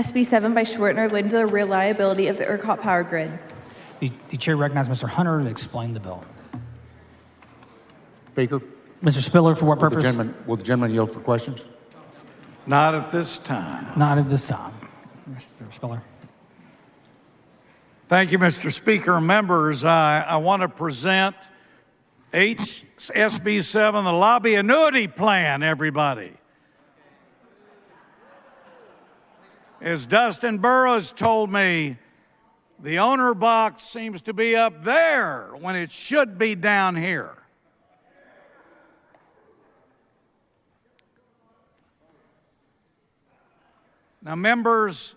SB 7 by Schwertner related to the reliability of the ERCOT power grid. The chair recognizes Mr. Hunter to explain the bill. Speaker. Mr. Spiller, for what purpose? Will the gentleman yield for questions? Not at this time. Not at this time. Mr. Spiller. Thank you, Mr. Speaker. Members, I want to present SB 7, the lobby annuity plan, everybody. As Dustin Burrows told me, the owner box seems to be up there when it should be down here. Now, members,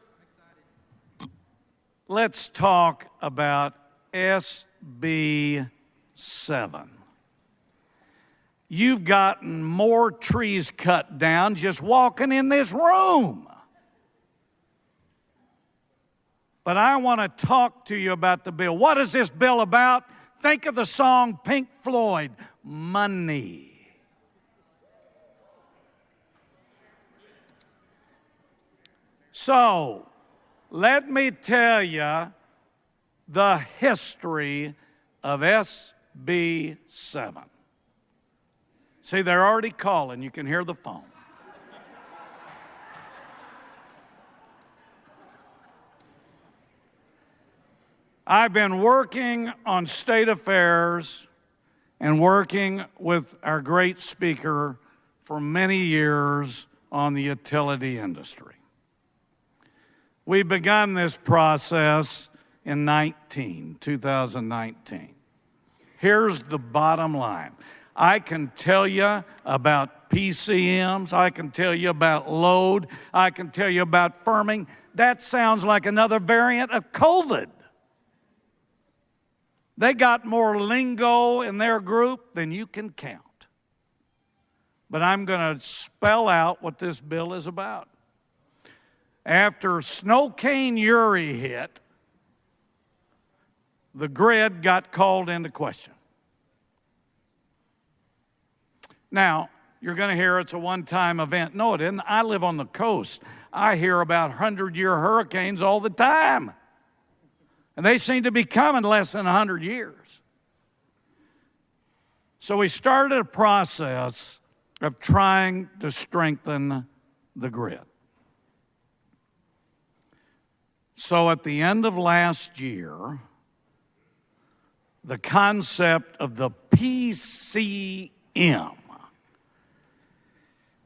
let's talk about SB 7. You've gotten more trees cut down just walking in this room. But I want to talk to you about the bill. What is this bill about? Think of the song Pink Floyd, Money. So, let me tell you the history of SB 7. See, they're already calling. You can hear the phone. I've been working on state affairs and working with our great speaker for many years on the utility industry. We began this process in 2019. Here's the bottom line. I can tell you about PCMs. I can tell you about load. I can tell you about firming. That sounds like another variant of COVID. They got more lingo in their group than you can count. But I'm going to spell out what this bill is about. After Snowcane Uri hit, the grid got called into question. Now, you're going to hear it's a one-time event. No, it isn't. I live on the coast. I hear about 100-year hurricanes all the time. And they seem to be coming less than 100 years. So we started a process of trying to strengthen the grid. So at the end of last year, the concept of the PCM,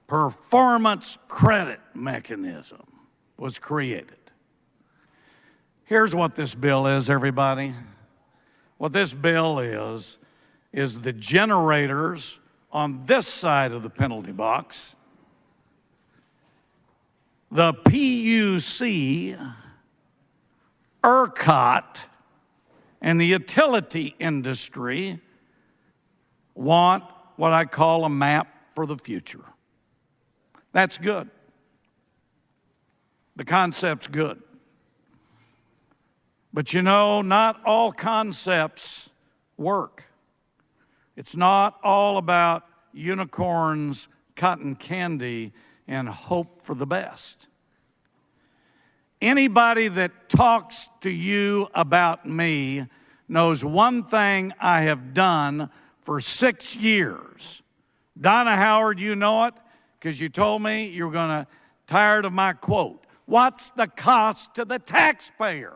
Performance Credit Mechanism, was created. Here's what this bill is, everybody. What this bill is the generators on this side of the penalty box, the PUC, ERCOT, and the utility industry want what I call a map for the future. That's good. The concept's good. But you know, not all concepts work. It's not all about unicorns, cotton candy, and hope for the best. Anybody that talks to you about me knows one thing I have done for 6 years. Donna Howard, you know it, because you told me you were going to tired of my quote. What's the cost to the taxpayer?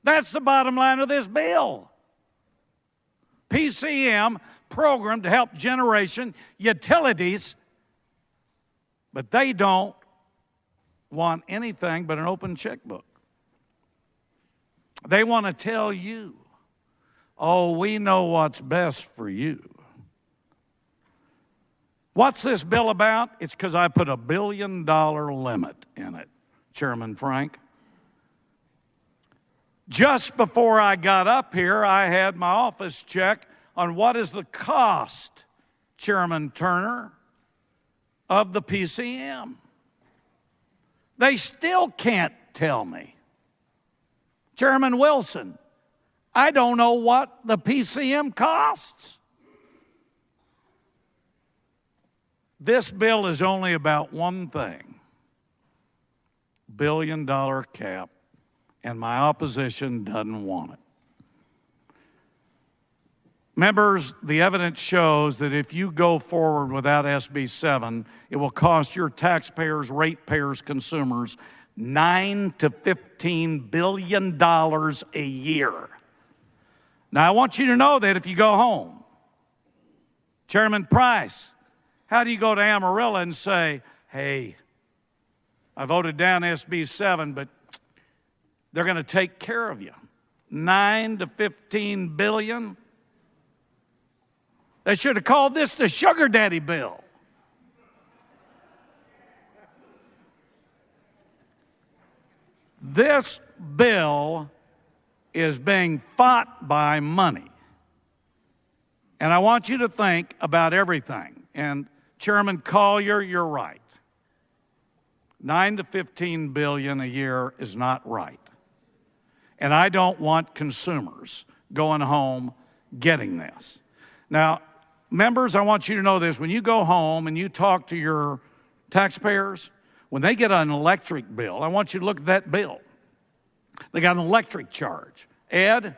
That's the bottom line of this bill. PCM, program to help generation utilities, but they don't want anything but an open checkbook. They want to tell you, oh, we know what's best for you. What's this bill about? It's because I put a $1 billion limit in it, Chairman Frank. Just before I got up here, I had my office check on what is the cost, Chairman Turner, of the PCM. They still can't tell me. Chairman Wilson, I don't know what the PCM costs. This bill is only about one thing. billion cap, and my opposition doesn't want it. Members, the evidence shows that if you go forward without SB 7, it will cost your taxpayers, ratepayers, consumers $9 to $15 billion a year. Now, I want you to know that if you go home, Chairman Price, how do you go to Amarillo and say, hey, I voted down SB 7, but they're going to take care of you? 9 to 15 billion? They should have called this the sugar daddy bill. This bill is being fought by money. And I want you to think about everything. And Chairman Collier, you're right. 9 to 15 billion a year is not right. And I don't want consumers going home getting this. Now, members, I want you to know this. When you go home and you talk to your taxpayers, when they get an electric bill, I want you to look at that bill. They got an electric charge. Ed,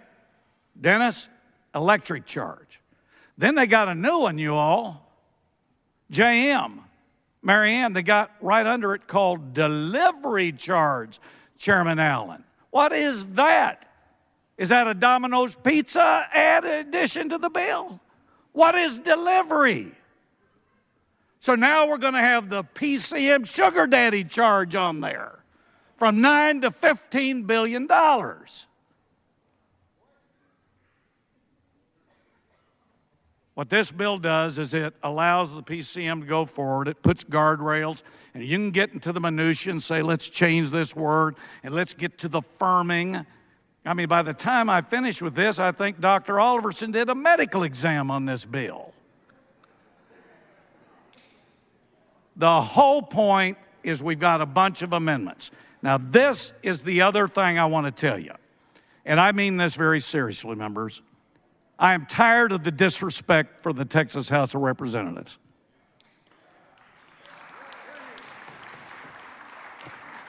Dennis, electric charge. Then they got a new one, you all. JM, Marianne, they got right under it called delivery charge, Chairman Allen. What is that? Is that a Domino's pizza addition to the bill? What is delivery? So now we're going to have the PCM sugar daddy charge on there from $9 to $15 billion. What this bill does is it allows the PCM to go forward. It puts guardrails, and you can get into the minutia and say, let's change this word, and let's get to the firming. I mean, by the time I finish with this, I think Dr. Oliverson did a medical exam on this bill. The whole point is we've got a bunch of amendments. Now, this is the other thing I want to tell you, and I mean this very seriously, members. I am tired of the disrespect for the Texas House of Representatives.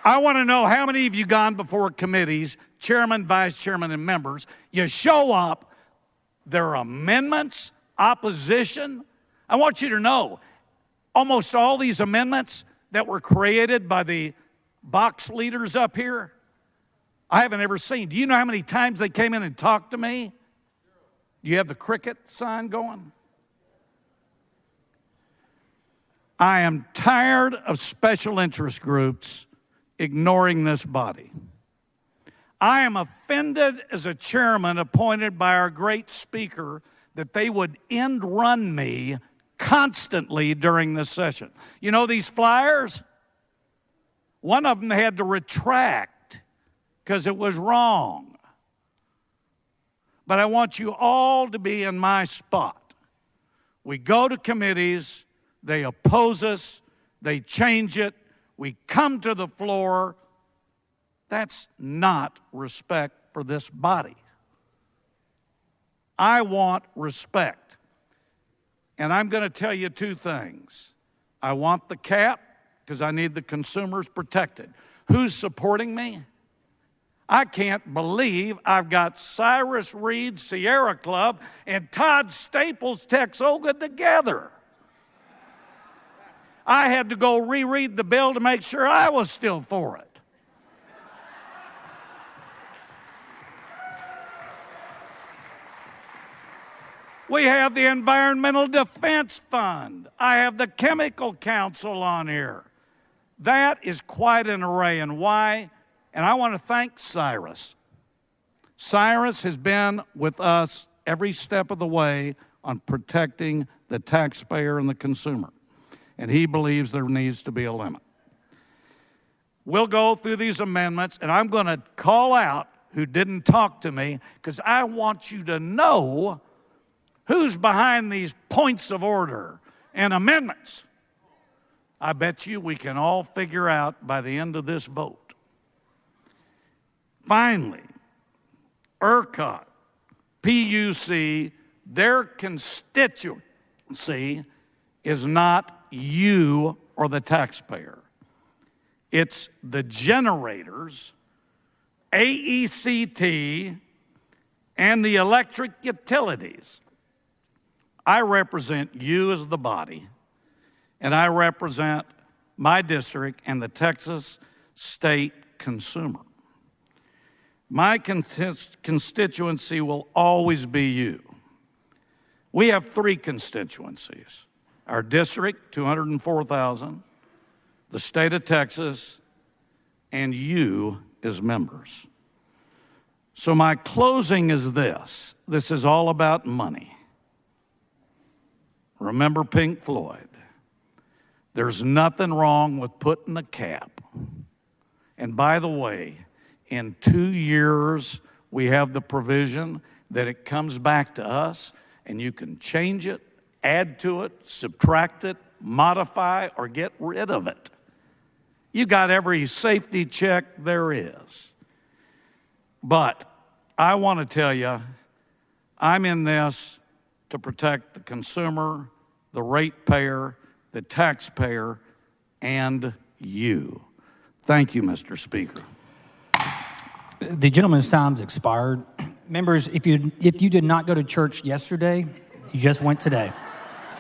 I want to know how many of you gone before committees, chairman, vice chairman, and members, you show up, there are amendments, opposition. I want you to know, almost all these amendments that were created by the box leaders up here, I haven't ever seen. Do you know how many times they came in and talked to me? Do you have the cricket sign going? I am tired of special interest groups ignoring this body. I am offended as a chairman appointed by our great speaker that they would end run me constantly during this session. You know these flyers? One of them they had to retract because it was wrong. But I want you all to be in my spot. We go to committees, they oppose us, they change it, we come to the floor. That's not respect for this body. I want respect. And I'm going to tell you two things. I want the cap because I need the consumers protected. Who's supporting me? I can't believe I've got Cyrus Reed Sierra Club and Todd Staples Texoga together. I had to go reread the bill to make sure I was still for it. We have the Environmental Defense Fund. I have the Chemical Council on here. That is quite an array. And why? And I want to thank Cyrus. Cyrus has been with us every step of the way on protecting the taxpayer and the consumer. And he believes there needs to be a limit. We'll go through these amendments, and I'm going to call out who didn't talk to me because I want you to know who's behind these points of order and amendments. I bet you we can all figure out by the end of this vote. Finally, ERCOT, PUC, their constituency is not you or the taxpayer. It's the generators, AECT, and the electric utilities. I represent you as the body, and I represent my district and the Texas state consumer. My constituency will always be you. We have 3 constituencies. Our district, 204,000, the state of Texas, and you as members. So my closing is this. This is all about money. Remember Pink Floyd. There's nothing wrong with putting a cap. And by the way, in 2 years, we have the provision that it comes back to us and you can change it, add to it, subtract it, modify, or get rid of it. You got every safety check there is. But I want to tell you, I'm in this to protect the consumer, the ratepayer, the taxpayer, and you. Thank you, Mr. Speaker. The gentleman's time's expired. Members, if you did not go to church yesterday, you just went today.